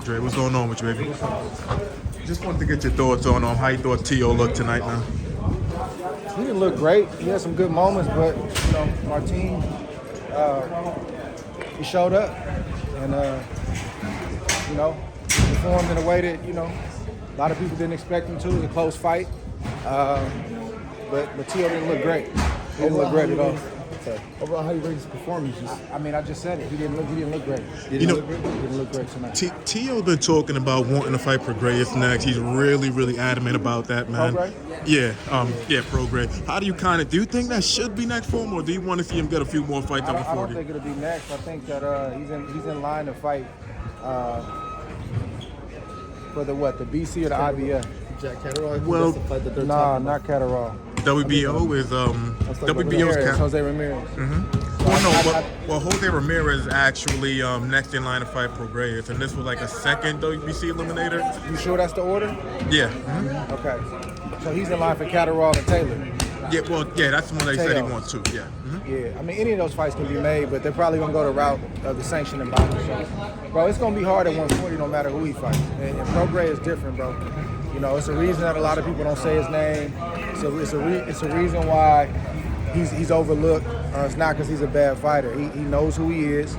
Dre, what's going on with you, baby? Just wanted to get your thoughts on how you thought Teo looked tonight, man. He didn't look great. He had some good moments, but Martin, he showed up and performed in a way that a lot of people didn't expect him to. It was a close fight, but Teo didn't look great. He didn't look great at all. Okay. Overall, how you rate his performance? I just said it. He didn't look great. He didn't look great tonight. Teo's been talking about wanting to fight Prograis next. He's really, really adamant about that, man. Prograis? Yeah, Prograis. How do you think that should be next for him, or do you want to see him get a few more fights up before? I don't think it'll be next. I think that he's in line to fight for the BC or the IBF. Jack Catterall? Well, not Catterall. WBO is WBO's Jose Ramirez. Well, Jose Ramirez actually next in line to fight Prograis, and this was like a second WBC eliminator. You sure that's the order? Yeah. Okay. So he's in line for Catterall and Taylor. Yeah, that's the one they said he wants to. Yeah. Yeah, I mean, any of those fights can be made, but they're probably going to go the route of the sanctioning body. So, bro, it's going to be hard at 140 no matter who he fights. And Prograis is different, bro. It's a reason that a lot of people don't say his name. It's a reason why he's overlooked. It's not because he's a bad fighter. He knows who he is.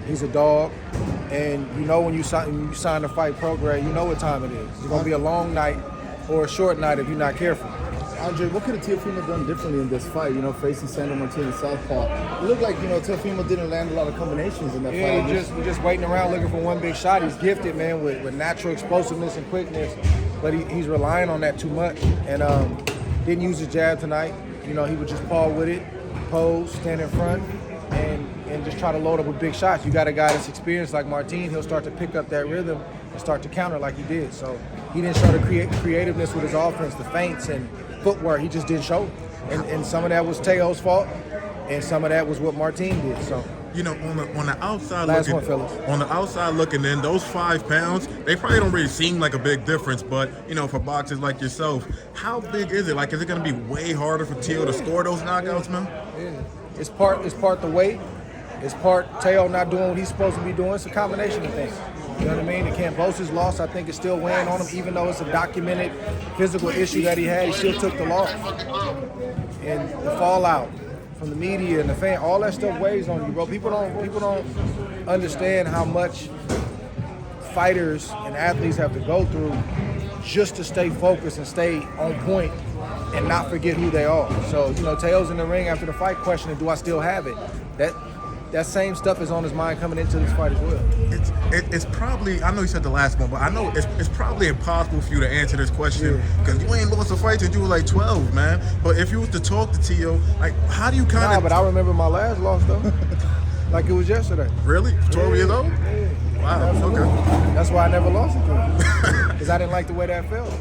He's a dog. And when you sign to fight Prograis, you know what time it is. It's going to be a long night or a short night if you're not careful. Andre, what could have Teofimo done differently in this fight, facing Sandor Martin and southpaw? It looked like, Teofimo didn't land a lot of combinations in that fight. He's just waiting around looking for one big shot. He's gifted, man, with natural explosiveness and quickness, but he's relying on that too much. And didn't use his jab tonight. He would just paw with it, pose, stand in front, and just try to load up with big shots. You got a guy that's experienced like Martin, he'll start to pick up that rhythm and start to counter like he did. So he didn't show the creativeness with his offense, the feints and footwork. He just didn't show. And some of that was Teo's fault, and some of that was what Martin did. So on the outside on the outside looking in, those 5 pounds, they probably don't really seem like a big difference, but for boxers like yourself, how big is it? Like, is it going to be way harder for Teo to score those knockouts, man? Yeah. It's part the weight. It's part Teo not doing what he's supposed to be doing. It's a combination of things. You know what I mean? The Cambosis loss, I think, is still weighing on him, even though it's a documented physical issue that he had. He still took the loss. And the fallout from the media and the fan, all that stuff weighs on you, bro. People don't understand how much fighters and athletes have to go through just to stay focused and stay on point and not forget who they are. So, Teo's in the ring after the fight questioning, do I still have it? That same stuff is on his mind coming into this fight as well. It's probably, I know you said the last one, but I know it's probably impossible for you to answer this question because you ain't lost a fight since you were like 12, man. But if you was to talk to Teo, like, how do you kind of... Nah, but I remember my last loss, though. Like it was yesterday. Really? 12 years old? Yeah. Wow, Absolutely. okay. That's why I never lost it to him. Because I didn't like the way that felt.